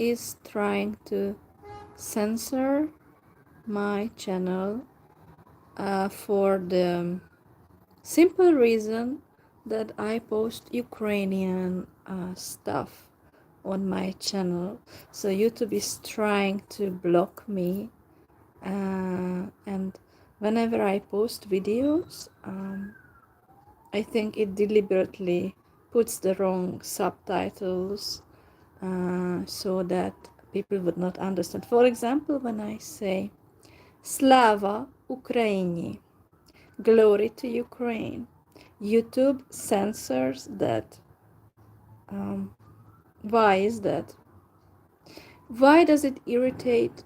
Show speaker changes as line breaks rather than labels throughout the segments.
is trying to censor my channel for the simple reason that I post Ukrainian stuff on my channel. So YouTube is trying to block me, and whenever I post videos, I think it deliberately puts the wrong subtitles so that people would not understand. For example, when I say Slava Ukraini, glory to Ukraine, YouTube censors that. Um, why is that? Why does it irritate,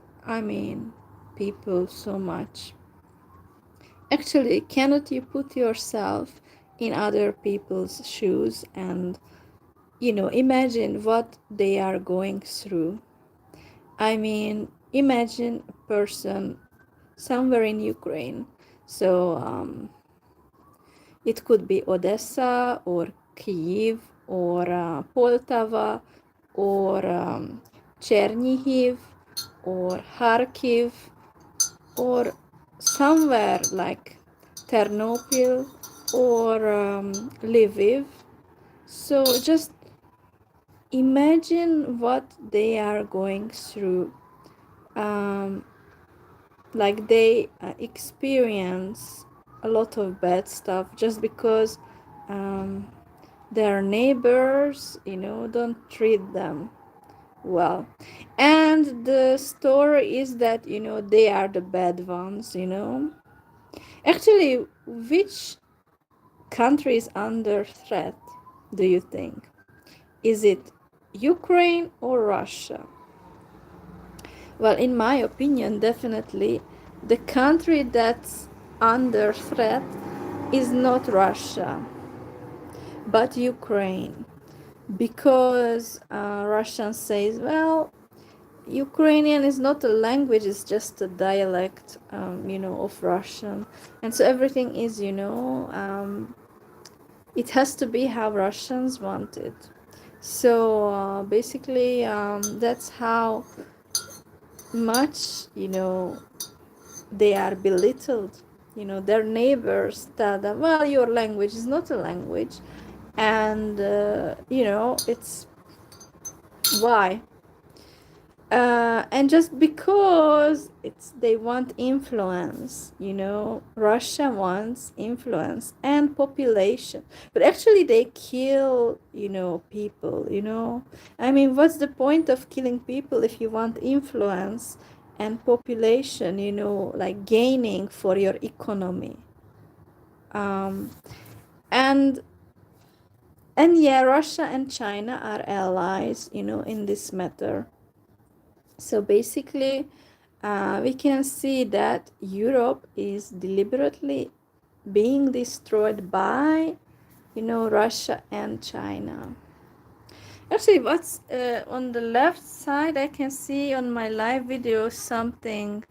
people so much? Actually, cannot you put yourself in other people's shoes and, imagine what they are going through? Imagine a person somewhere in Ukraine. So it could be Odessa or Kyiv or Poltava or Chernihiv or Kharkiv or somewhere like Ternopil or Lviv. So just imagine what they are going through. Um, like they experience a lot of bad stuff just because um, their neighbors, don't treat them well. And the story is that, they are the bad ones. Actually, which country is under threat, do you think? Is it Ukraine or Russia? Well, in my opinion, definitely the country that's under threat is not Russia, but Ukraine. Because Russian says, well, Ukrainian is not a language, it's just a dialect, of Russian. And so everything is, it has to be how Russians want it. So basically, that's how much, they are belittled. Their neighbors tell them, well, your language is not a language. And, it's why? And just because they want influence, Russia wants influence and population, but actually they kill, people. What's the point of killing people if you want influence and population, like gaining for your economy? um and yeah, Russia and China are allies, in this matter. So basically, we can see that Europe is deliberately being destroyed by, Russia and China. Actually, what's on the left side, I can see on my live video something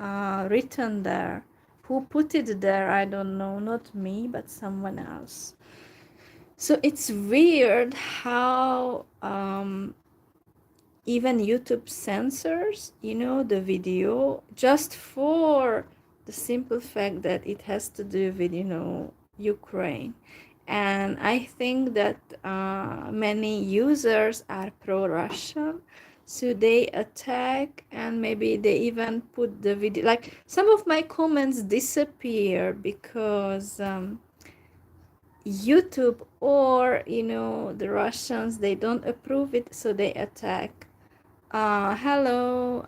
written there. Who put it there? I don't know, not me, but someone else. So it's weird how even YouTube censors, the video just for the simple fact that it has to do with, Ukraine. And I think that many users are pro-Russian, so they attack and maybe they even put the video. Like some of my comments disappear because YouTube or the Russians, they don't approve it, so they attack. Hello,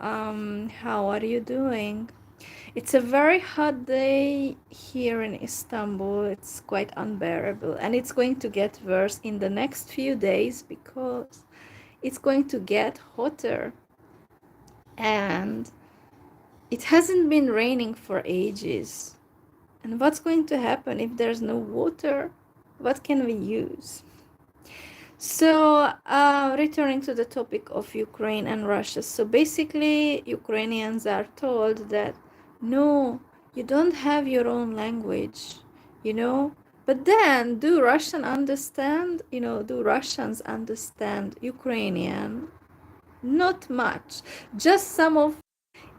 how are you doing? It's a very hot day here in Istanbul. It's quite unbearable, and it's going to get worse in the next few days because it's going to get hotter, and it hasn't been raining for ages. And what's going to happen if there's no water? What can we use? So, returning to the topic of Ukraine and Russia. So basically, Ukrainians are told that no, you don't have your own language, you know. But then, do Russians understand Ukrainian? not much. Just some of,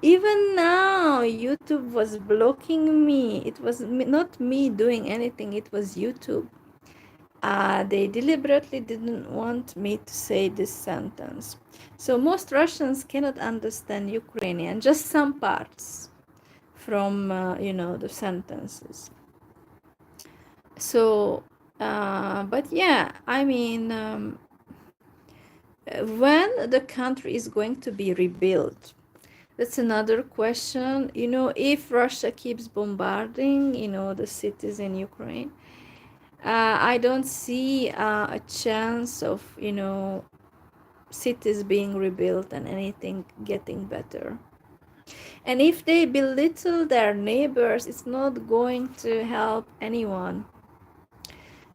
even now YouTube was blocking me. It was not me doing anything, it was YouTube. They deliberately didn't want me to say this sentence. So most Russians cannot understand Ukrainian, just some parts from the sentences. So but yeah, I mean, when the country is going to be rebuilt, that's another question. If Russia keeps bombarding the cities in Ukraine, I don't see a chance of cities being rebuilt and anything getting better. And if they belittle their neighbors, it's not going to help anyone.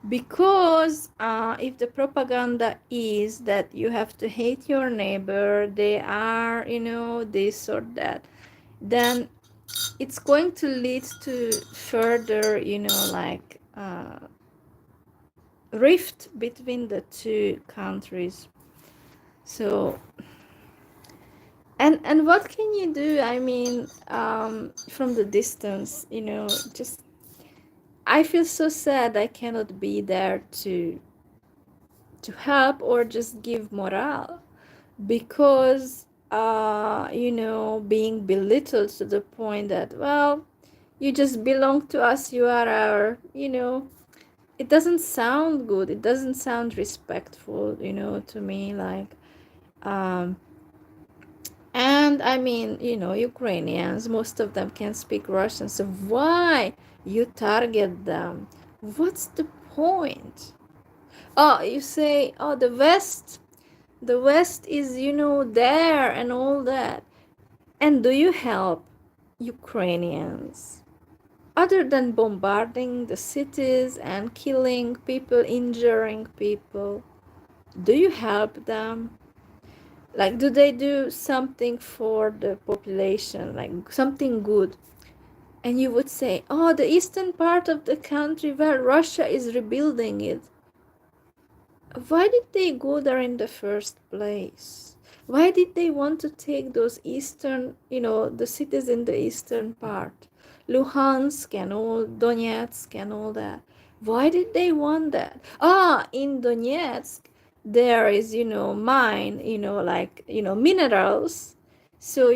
Because if the propaganda is that you have to hate your neighbor, they are, this or that, then it's going to lead to further, like rift between the two countries. So, and what can you do? I mean, from the distance, just I feel so sad I cannot be there to help or just give morale, because being belittled to the point that, well, you just belong to us, you are our, it doesn't sound good, it doesn't sound respectful, to me, like, um and I mean, Ukrainians, most of them can speak Russian, so why you target them? What's the point? Oh, you say, oh, the West is, there and all that. And do you help Ukrainians? Other than bombarding the cities and killing people, injuring people, do you help them? Like, do they do something for the population, like something good? And you would say, oh, the eastern part of the country where Russia is rebuilding it. Why did they go there in the first place? Why did they want to take those eastern, the cities in the eastern part? Luhansk and all, Donetsk and all that. Why did they want that? In Donetsk, there is, mine, like, minerals. So,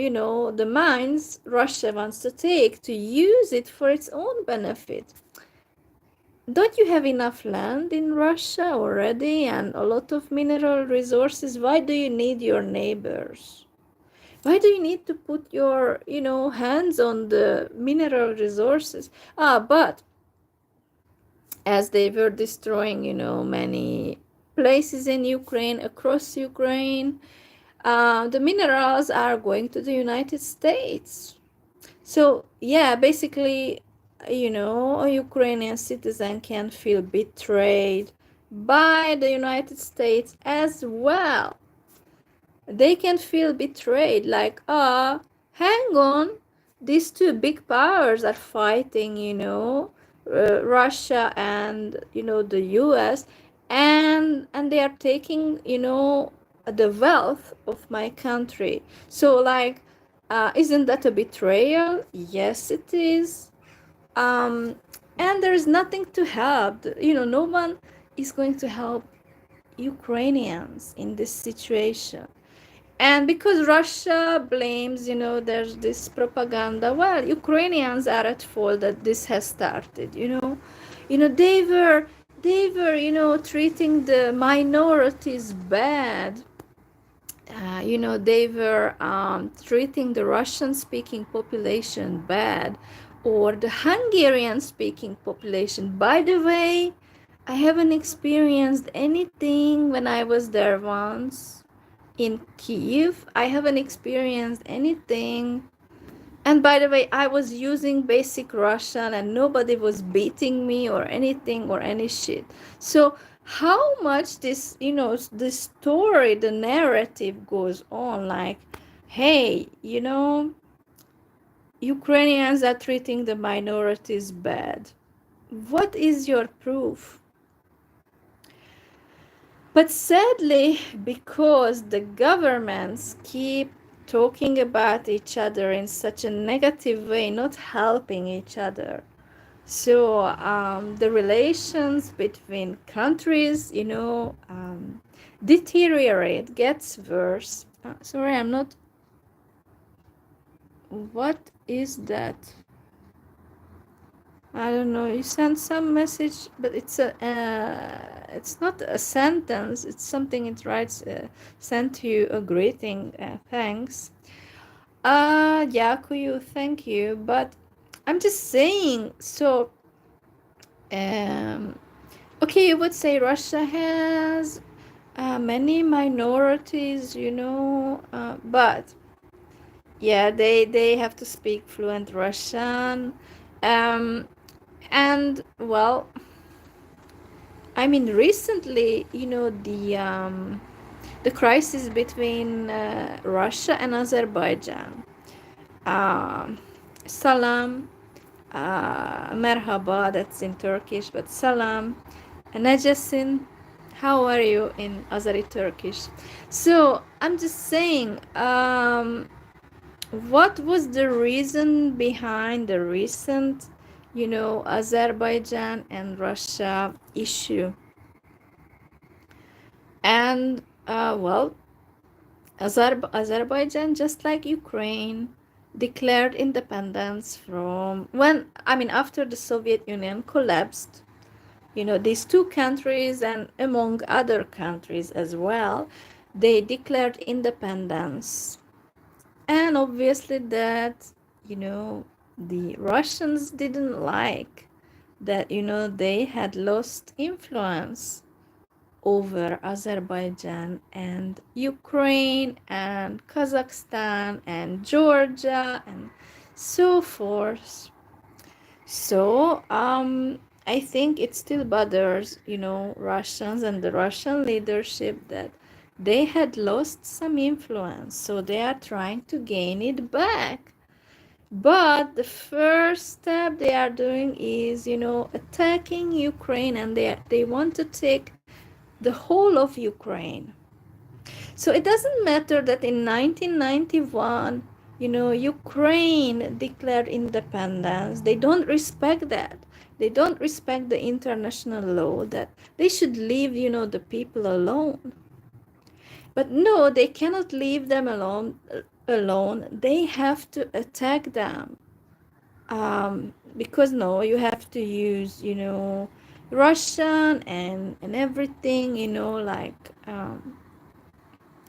the mines Russia wants to take to use it for its own benefit. Don't you have enough land in Russia already and a lot of mineral resources? Why do you need your neighbors? Why do you need to put your, hands on the mineral resources? But as they were destroying, many places in Ukraine, across Ukraine, the minerals are going to the United States. So, yeah, basically, a Ukrainian citizen can feel betrayed by the United States as well. They can feel betrayed, like, hang on, these two big powers are fighting, Russia and, the US, and they are taking, the wealth of my country. So, like, isn't that a betrayal? Yes, it is. Um, and there is nothing to help. No one is going to help Ukrainians in this situation. And because Russia blames, there's this propaganda, well, Ukrainians are at fault that this has started, they were, treating the minorities bad. They were treating the Russian-speaking population bad, or the Hungarian-speaking population. By the way, I haven't experienced anything when I was there once in Kiev. I haven't experienced anything. And by the way, I was using basic Russian and nobody was beating me or anything or any shit. So how much this, the story, the narrative goes on, like, hey, Ukrainians are treating the minorities bad. What is your proof? But sadly, because the governments keep talking about each other in such a negative way, not helping each other, so the relations between countries, deteriorate, gets worse. Sorry, I'm not. What is that? I don't know. You sent some message, but it's not a sentence. It's something it writes. Sent you a greeting. Thanks. Yakuyu, thank you. But I'm just saying. So, um, okay, you would say Russia has many minorities, but yeah, they have to speak fluent Russian. Um, and well, I mean, recently, the crisis between Russia and Azerbaijan. Um, Salam, Merhaba, that's in Turkish, but Salam, Najasin, how are you in Azeri Turkish? So I'm just saying, what was the reason behind the recent, Azerbaijan and Russia issue? And well, Azerbaijan, just like Ukraine, declared independence from after the Soviet Union collapsed. These two countries, and among other countries as well, they declared independence. And obviously, that, the Russians didn't like that, they had lost influence over Azerbaijan and Ukraine and Kazakhstan and Georgia and so forth. So I think it still bothers, Russians and the Russian leadership that they had lost some influence, so they are trying to gain it back. But the first step they are doing is, attacking Ukraine, and they want to take the whole of Ukraine. So it doesn't matter that in 1991, Ukraine declared independence. They don't respect that. They don't respect the international law that they should leave, the people alone. But no, they cannot leave them alone. They have to attack them. Because no, you have to use, Russian and everything,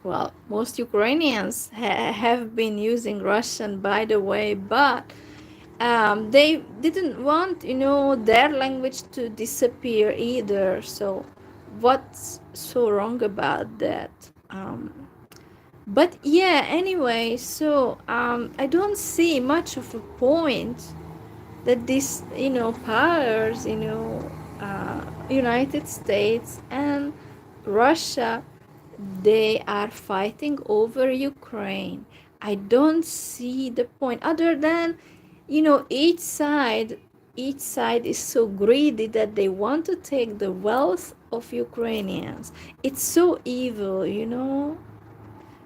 well, most Ukrainians have been using Russian, by the way, but they didn't want, their language to disappear either. So, what's so wrong about that? But yeah, anyway, so I don't see much of a point that these, powers, United States and Russia, they are fighting over Ukraine. I don't see the point, other than, each side is so greedy that they want to take the wealth of Ukrainians. It's so evil,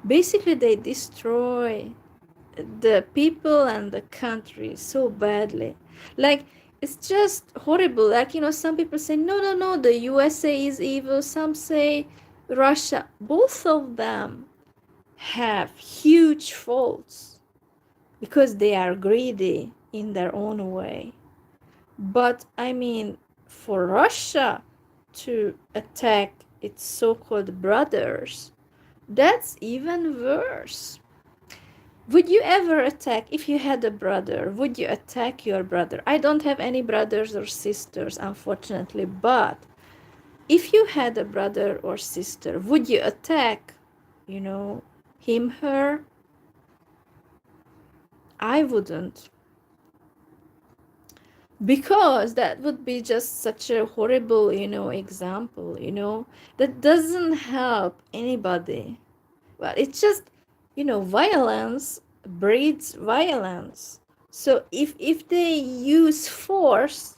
Basically, they destroy the people and the country so badly. Like, it's just horrible. Like, some people say, no, no, no, the USA is evil. Some say Russia. Both of them have huge faults because they are greedy in their own way. But I mean, for Russia to attack its so-called brothers, that's even worse. Would you ever attack, if you had a brother, would you attack your brother? I don't have any brothers or sisters, unfortunately, but if you had a brother or sister, would you attack, him, her? I wouldn't. Because that would be just such a horrible, example, that doesn't help anybody. Well, it's just, violence breeds violence. So if they use force,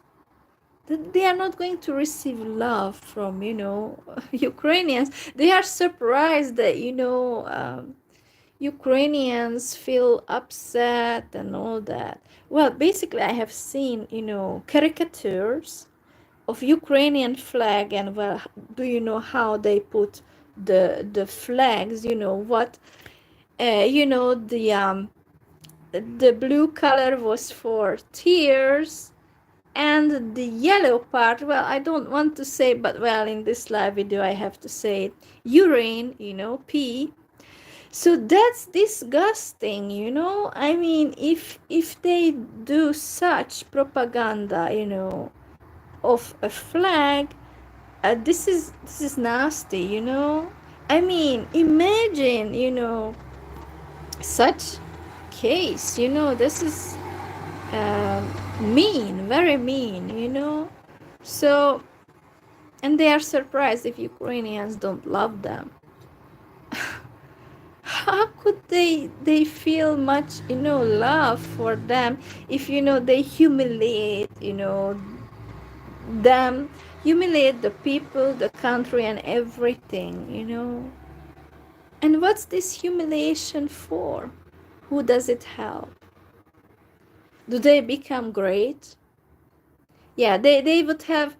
They are not going to receive love from, Ukrainians. They are surprised that, Ukrainians feel upset and all that. Well, basically, I have seen, caricatures of Ukrainian flag, and well, do you know how they put the flags? What, the blue color was for tears, and the yellow part, well, I don't want to say, but well, in this live video I have to say it, urine, pee. So that's disgusting. I mean, if they do such propaganda, of a flag, this is nasty. I mean, imagine, such case. This is mean, very mean. So, and they are surprised if Ukrainians don't love them. How could they feel much, love for them if, they humiliate, them, humiliate the people, the country, and everything. And what's this humiliation for? Who does it help? Do they become great? Yeah, they would have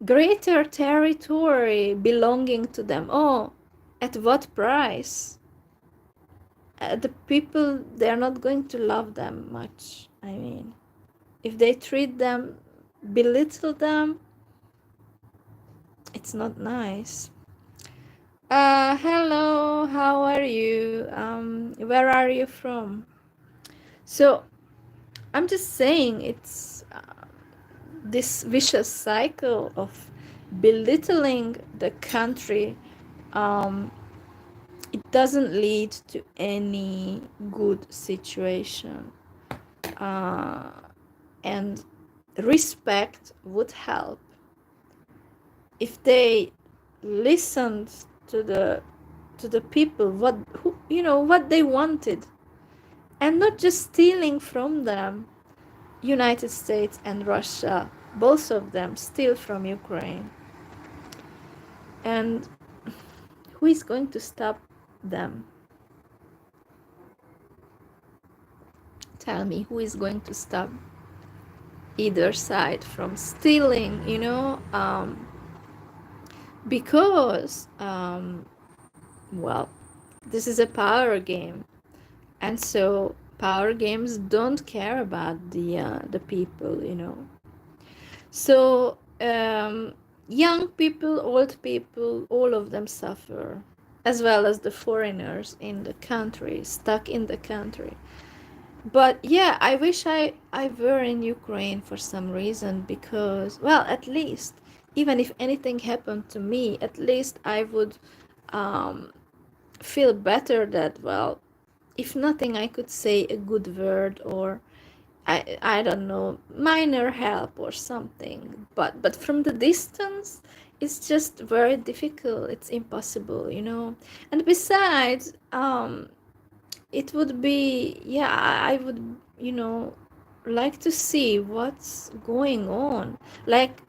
greater territory belonging to them. Oh, at what price? The people, they're not going to love them much. I mean, if they treat them, belittle them, it's not nice. Hello, how are you? Where are you from? So I'm just saying, it's this vicious cycle of belittling the country. It doesn't lead to any good situation, and respect would help if they listened to the people, what they wanted, and not just stealing from them. United States and Russia, both of them steal from Ukraine, and who is going to stop them? Tell me, who is going to stop either side from stealing? Because well, this is a power game, and so power games don't care about the people. So young people, old people, all of them suffer, as well as the foreigners in the country, stuck in the country. But yeah, I wish I were in Ukraine for some reason, because, well, at least, even if anything happened to me, at least I would feel better that, well, if nothing, I could say a good word, or I don't know, minor help or something. But from the distance, it's just very difficult. It's impossible. And besides, it would be, yeah, I would, like to see what's going on, like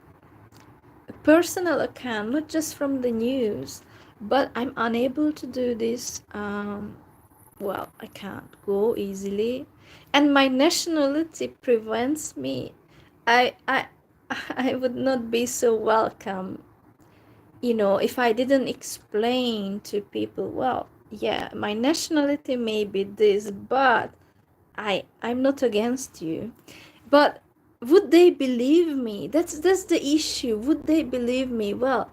a personal account, not just from the news. But I'm unable to do this. Well, I can't go easily, and my nationality prevents me. I I would not be so welcome, if I didn't explain to people, well, yeah, my nationality may be this, but I'm not against you. But would they believe me? That's the issue. Would they believe me? Well,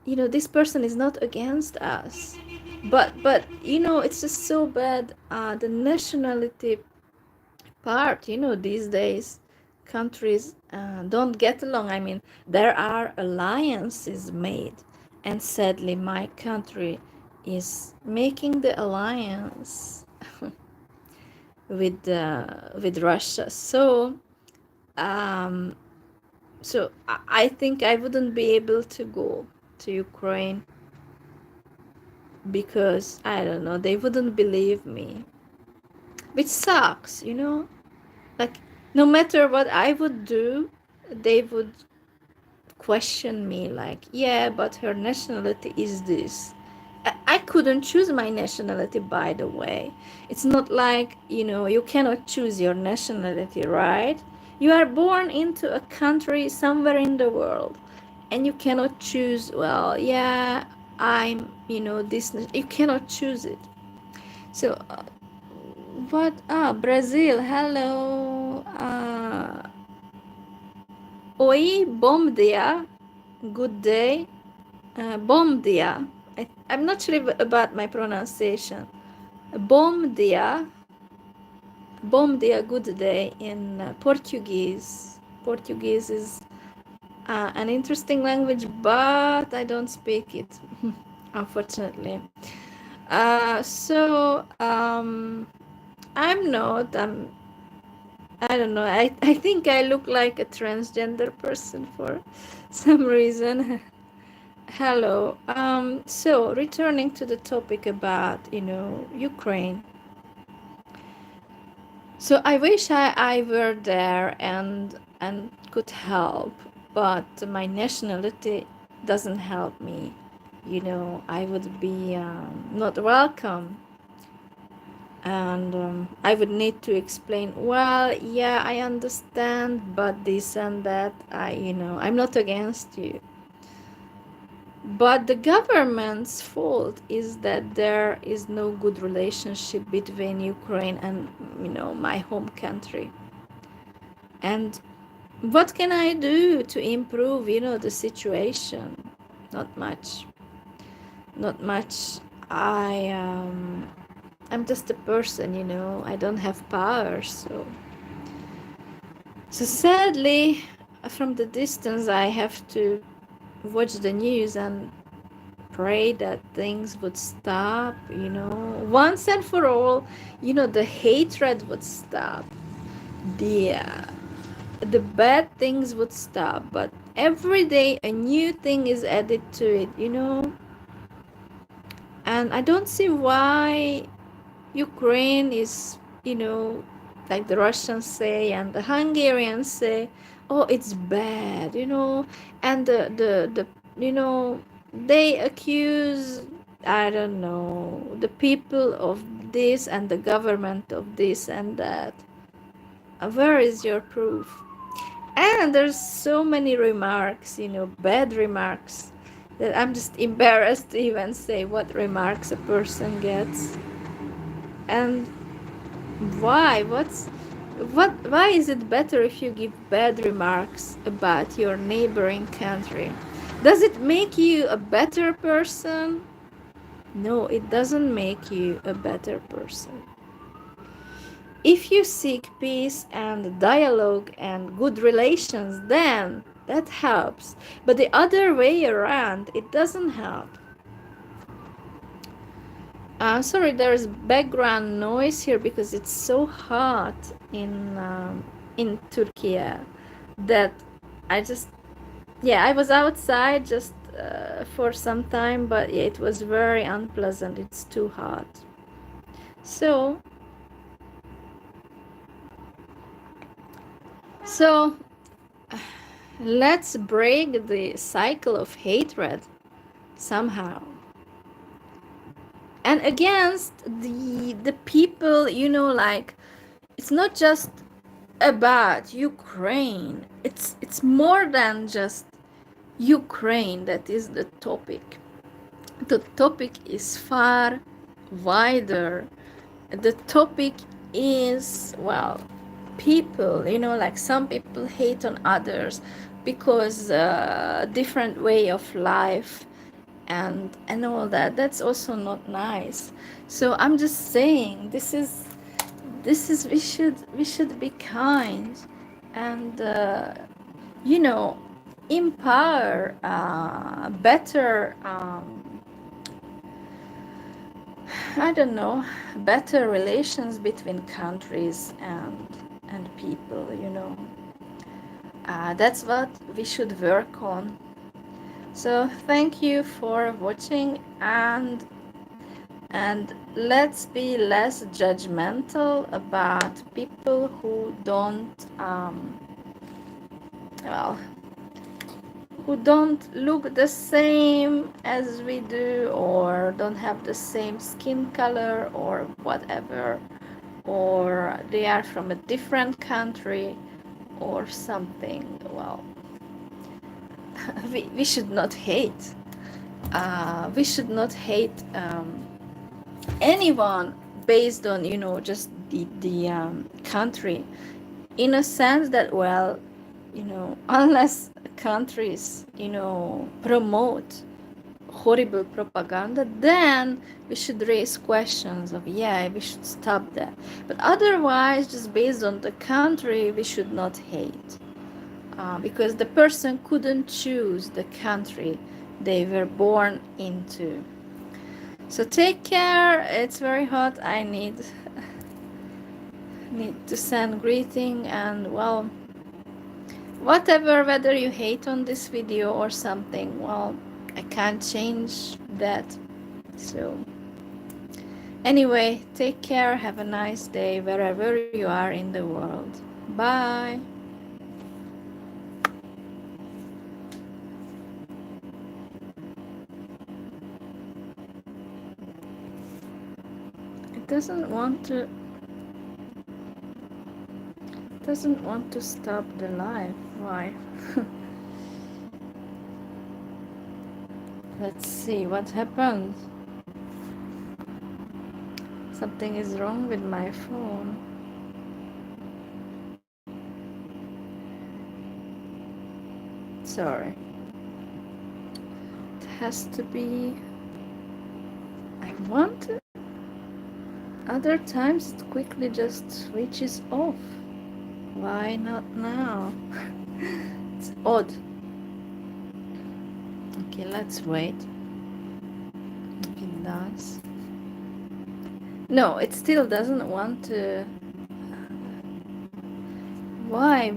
this person is not against us, but it's just so bad. The nationality part, these days countries don't get along. I mean, there are alliances made, and sadly my country is making the alliance with Russia. So I think I wouldn't be able to go to Ukraine, because I don't know, they wouldn't believe me, which sucks. Like, no matter what I would do, they would question me like, yeah, but her nationality is this. I couldn't choose my nationality, by the way. It's not like, you cannot choose your nationality, right? You are born into a country somewhere in the world, and you cannot choose, well, yeah, I'm, this. You cannot choose it. So, what? Brazil, hello. Oi, bom dia. Good day. Bom dia. I'm not sure about my pronunciation. Bom dia. Bom dia, good day in Portuguese. Portuguese is an interesting language, but I don't speak it, unfortunately. I'm not, I don't know, I think I look like a transgender person for some reason. Hello. So returning to the topic about, Ukraine. So I wish I were there and could help, but my nationality doesn't help me. I would be not welcome, and I would need to explain. Well, yeah, I understand, but this and that. I'm not against you. But the government's fault is that there is no good relationship between Ukraine and, my home country. And what can I do to improve, the situation? Not much. Not much. I'm just a person, I don't have power, so sadly, from the distance, I have to watch the news and pray that things would stop, once and for all. The hatred would stop, the bad things would stop, but every day a new thing is added to it, and I don't see why Ukraine is, like the Russians say and the Hungarians say, oh, it's bad, and the they accuse, I don't know, the people of this and the government of this and that. Where is your proof? And there's so many remarks, bad remarks, that I'm just embarrassed to even say what remarks a person gets. And why? Why is it better if you give bad remarks about your neighboring country? Does it make you a better person? No, it doesn't make you a better person. If you seek peace and dialogue and good relations, then that helps. But the other way around, it doesn't help. Sorry, there's background noise here because it's so hot in Turkey that I was outside just for some time, but yeah, it was very unpleasant. It's too hot. So let's break the cycle of hatred somehow. And against the people, like, it's not just about Ukraine. It's more than just Ukraine that is the topic. The topic is far wider. The topic is, well, people, like some people hate on others because different way of life and all that. That's also not nice. So I'm just saying, this is we should be kind and empower better I don't know, better relations between countries and people. That's what we should work on. So thank you for watching, and let's be less judgmental about people who don't who don't look the same as we do, or don't have the same skin color or whatever, or they are from a different country or something. Well, we should not hate. We should not hate anyone based on, you know, just the country, in a sense that, well, you know, unless countries, you know, promote horrible propaganda, then we should raise questions of, yeah, we should stop that. But otherwise, just based on the country, we should not hate, because the person couldn't choose the country they were born into. So take care. It's very hot. I need to send greeting, and well, whatever, whether you hate on this video or something, well, I can't change that. So anyway, take care. Have a nice day wherever you are in the world. Bye. It doesn't want to stop the live. Why? Let's see what happened. Something is wrong with my phone. Sorry. It has to be. I want it. Other times it quickly just switches off. Why not now? It's odd. Okay, let's wait. If it does. No, it still doesn't want to. Why?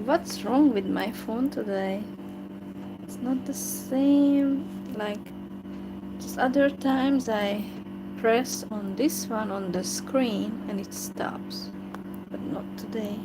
What's wrong with my phone today? It's not the same. Like, just other times I press on this one on the screen and it stops. But not today.